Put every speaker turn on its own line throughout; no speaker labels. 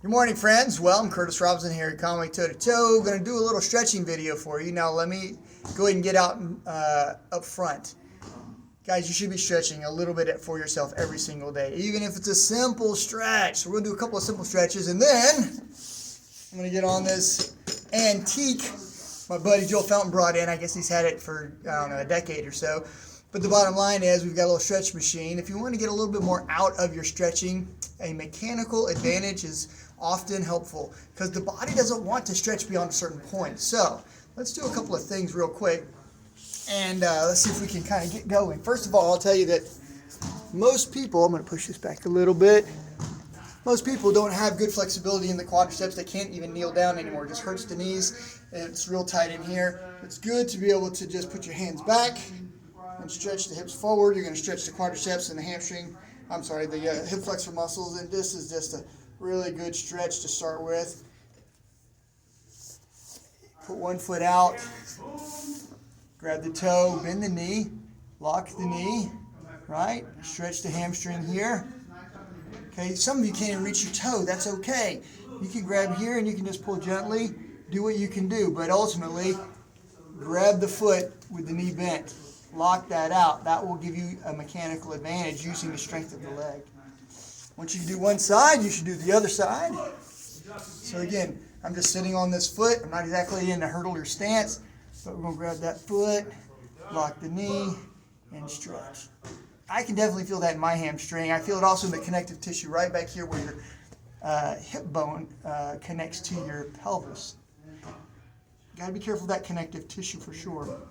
Good morning, friends. Well, I'm Curtis Robinson here at Conway Toe to Toe. Going to do a little stretching video for you. Now, let me go ahead and get out up front. Guys, you should be stretching a little bit for yourself every single day, even if it's a simple stretch. So we're going to do a couple of simple stretches, and then I'm going to get on this antique my buddy Joel Fountain brought in. I guess he's had it for, I don't know, a decade or so. But the bottom line is we've got a little stretch machine. If you want to get a little bit more out of your stretching, a mechanical advantage is often helpful because the body doesn't want to stretch beyond a certain point. So let's do a couple of things real quick and let's see if we can kind of get going. First of all, I'll tell you that most people, I'm going to push this back a little bit, most people don't have good flexibility in the quadriceps. They can't even kneel down anymore. It just hurts the knees. It's real tight in here. It's good to be able to just put your hands back and stretch the hips forward. You're going to stretch the quadriceps and the hamstring, the hip flexor muscles, and this is just a really good stretch to start with. Put one foot out, grab the toe, bend the knee, lock the knee, right? Stretch the hamstring here. Okay, some of you can't even reach your toe. That's okay. You can grab here and you can just pull gently, do what you can do, but ultimately grab the foot with the knee bent. Lock that out. That will give you a mechanical advantage using the strength of the leg. Once you do one side, you should do the other side. So again, I'm just sitting on this foot. I'm not exactly in a hurdler stance, but we're going to grab that foot, lock the knee, and stretch. I can definitely feel that in my hamstring. I feel it also in the connective tissue right back here where your hip bone connects to your pelvis. You got to be careful of that connective tissue for sure.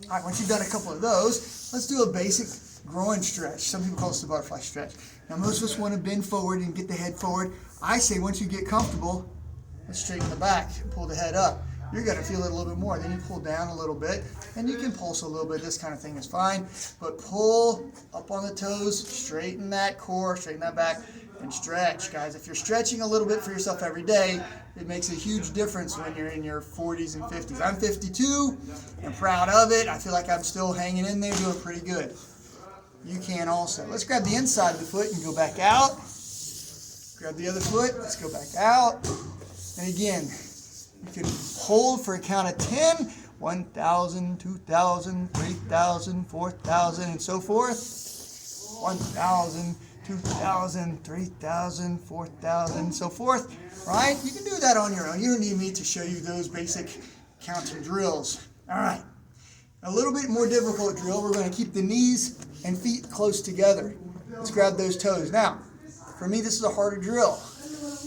All right, once you've done a couple of those, let's do a basic groin stretch. Some people call this the butterfly stretch. Now, most of us want to bend forward and get the head forward. I say once you get comfortable, let's straighten the back and pull the head up. You're going to feel it a little bit more. Then you pull down a little bit, and you can pulse a little bit. This kind of thing is fine. But pull up on the toes, straighten that core, straighten that back, and stretch. Guys, if you're stretching a little bit for yourself every day, it makes a huge difference when you're in your 40s and 50s. I'm 52. I'm proud of it. I feel like I'm still hanging in there, doing pretty good. You can also. Let's grab the inside of the foot and go back out. Grab the other foot. Let's go back out. And again, you can hold for a count of 10, 1,000, 2,000, 3,000, 4,000, and so forth. 1,000, 2,000, 3,000, 4,000, and so forth. Right? You can do that on your own. You don't need me to show you those basic counting drills. All right. A little bit more difficult drill. We're going to keep the knees and feet close together. Let's grab those toes. Now, for me, this is a harder drill.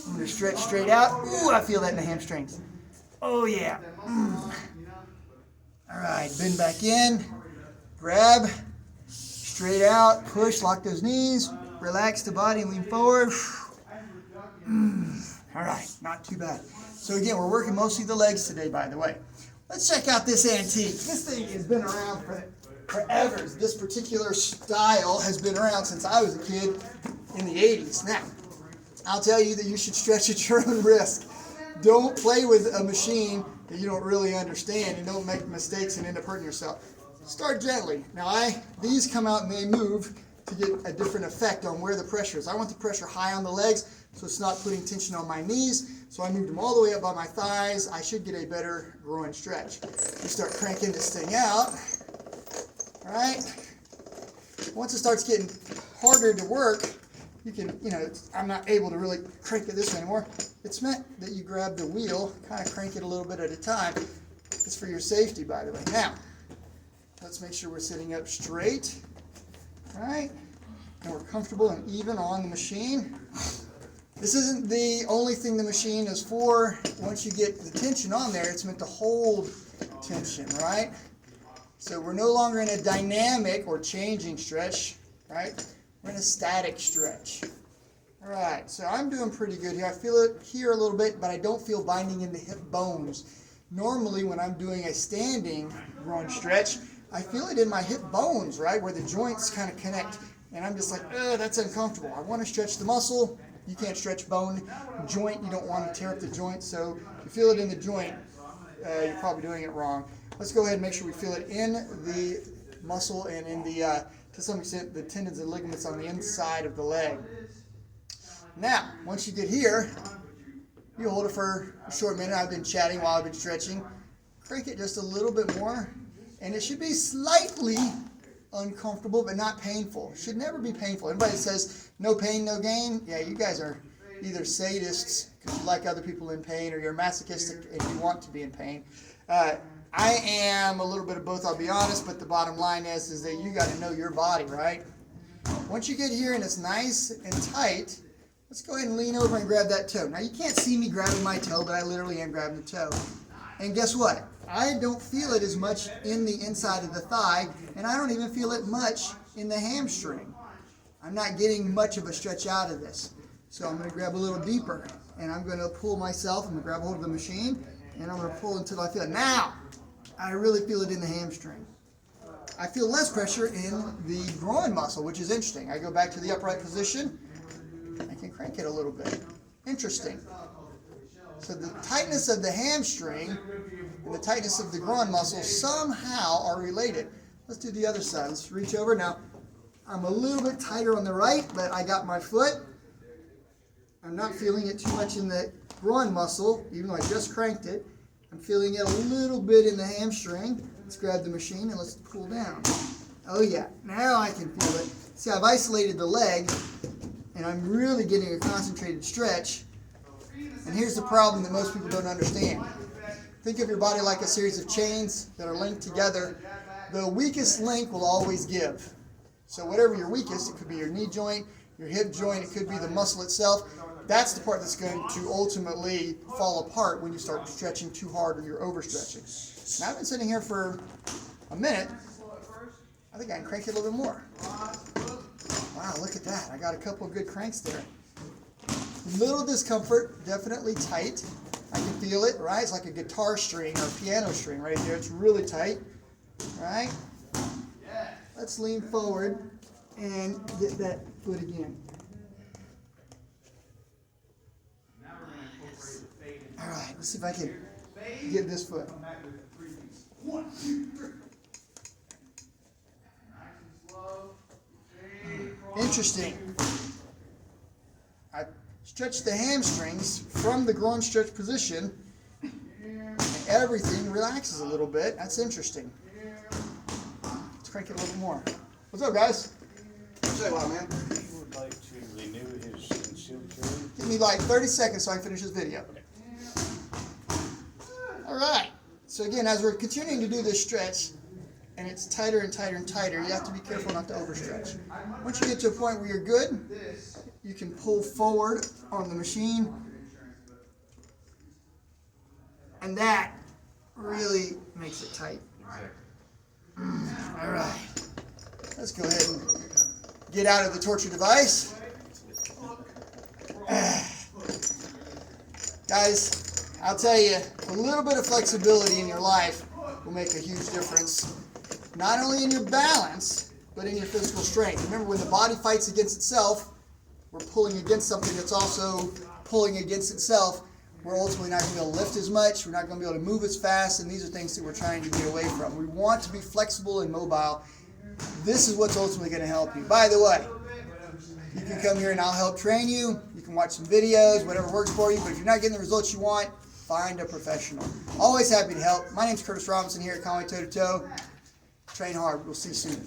I'm going to stretch straight out. Ooh, I feel that in the hamstrings. Oh, yeah. All right, bend back in. Grab. Straight out. Push. Lock those knees. Relax the body and lean forward. All right, not too bad. So again, we're working mostly the legs today, by the way. Let's check out this antique. This thing has been around forever. This particular style has been around since I was a kid in the 80s. Now, I'll tell you that you should stretch at your own risk. Don't play with a machine that you don't really understand, and don't make mistakes and end up hurting yourself. Start gently. Now, these come out and they move to get a different effect on where the pressure is. I want the pressure high on the legs, so it's not putting tension on my knees. So I moved them all the way up by my thighs. I should get a better groin stretch. We start cranking this thing out. All right. Once it starts getting harder to work, you can, I'm not able to really crank it this way anymore. It's meant that you grab the wheel, kind of crank it a little bit at a time. It's for your safety, by the way. Now, let's make sure we're sitting up straight. All right. And we're comfortable and even on the machine. This isn't the only thing the machine is for. Once you get the tension on there, it's meant to hold tension, right? So we're no longer in a dynamic or changing stretch, right? We're in a static stretch. All right, so I'm doing pretty good here. I feel it here a little bit, but I don't feel binding in the hip bones. Normally, when I'm doing a standing groin stretch, I feel it in my hip bones, right, where the joints kind of connect. And I'm just like, that's uncomfortable. I want to stretch the muscle. You can't stretch bone, joint. You don't want to tear up the joint. So if you feel it in the joint, you're probably doing it wrong. Let's go ahead and make sure we feel it in the muscle and in the, to some extent, the tendons and ligaments on the inside of the leg. Now, once you get here, you hold it for a short minute. I've been chatting while I've been stretching. Crank it just a little bit more, and it should be slightly uncomfortable, but not painful. It should never be painful. Anybody that says no pain, no gain, yeah, you guys are either sadists because you like other people in pain, or you're masochistic and you want to be in pain. I am a little bit of both, I'll be honest, but the bottom line is that you got to know your body, right? Once you get here and it's nice and tight, let's go ahead and lean over and grab that toe. Now, you can't see me grabbing my toe, but I literally am grabbing the toe. And guess what? I don't feel it as much in the inside of the thigh, and I don't even feel it much in the hamstring. I'm not getting much of a stretch out of this. So I'm going to grab a little deeper, and I'm going to pull myself. I'm going to grab hold of the machine, and I'm going to pull until I feel it. Now, I really feel it in the hamstring. I feel less pressure in the groin muscle, which is interesting. I go back to the upright position. I can crank it a little bit. Interesting. So the tightness of the hamstring and the tightness of the groin muscle somehow are related. Let's do the other side. Let's reach over. Now, I'm a little bit tighter on the right, but I got my foot. I'm not feeling it too much in the groin muscle, even though I just cranked it. I'm feeling it a little bit in the hamstring. Let's grab the machine and let's pull down. Oh yeah, now I can feel it. See, I've isolated the leg, and I'm really getting a concentrated stretch. And here's the problem that most people don't understand. Think of your body like a series of chains that are linked together. The weakest link will always give. So whatever your weakest, it could be your knee joint, your hip joint, it could be the muscle itself. That's the part that's going to ultimately fall apart when you start stretching too hard or you're overstretching. Now I've been sitting here for a minute. I think I can crank it a little bit more. Wow, look at that. I got a couple of good cranks there. Little discomfort, definitely tight. I can feel it, right? It's like a guitar string or a piano string right here. It's really tight, right? Let's lean forward and get that foot again. All right, let's see if I can get this foot. Interesting. I stretch the hamstrings from the groin stretch position, and everything relaxes a little bit. That's interesting. Let's crank it a little more. What's up, guys?
Say a lot, man.
He would like to renew his concealed carry.
Give me like 30 seconds so I can finish this video. All right. So again, as we're continuing to do this stretch, and it's tighter and tighter and tighter, you have to be careful not to overstretch. Once you get to a point where you're good, you can pull forward on the machine, and that really makes it tight. All right. Let's go ahead and get out of the torture device. Guys, I'll tell you, a little bit of flexibility in your life will make a huge difference, not only in your balance, but in your physical strength. Remember, when the body fights against itself, we're pulling against something that's also pulling against itself. We're ultimately not going to be able to lift as much. We're not going to be able to move as fast, and these are things that we're trying to get away from. We want to be flexible and mobile. This is what's ultimately going to help you. By the way, you can come here and I'll help train you. You can watch some videos, whatever works for you. But if you're not getting the results you want, find a professional. Always happy to help. My name's Curtis Robinson here at Conway Toe to Toe. Train hard. We'll see you soon.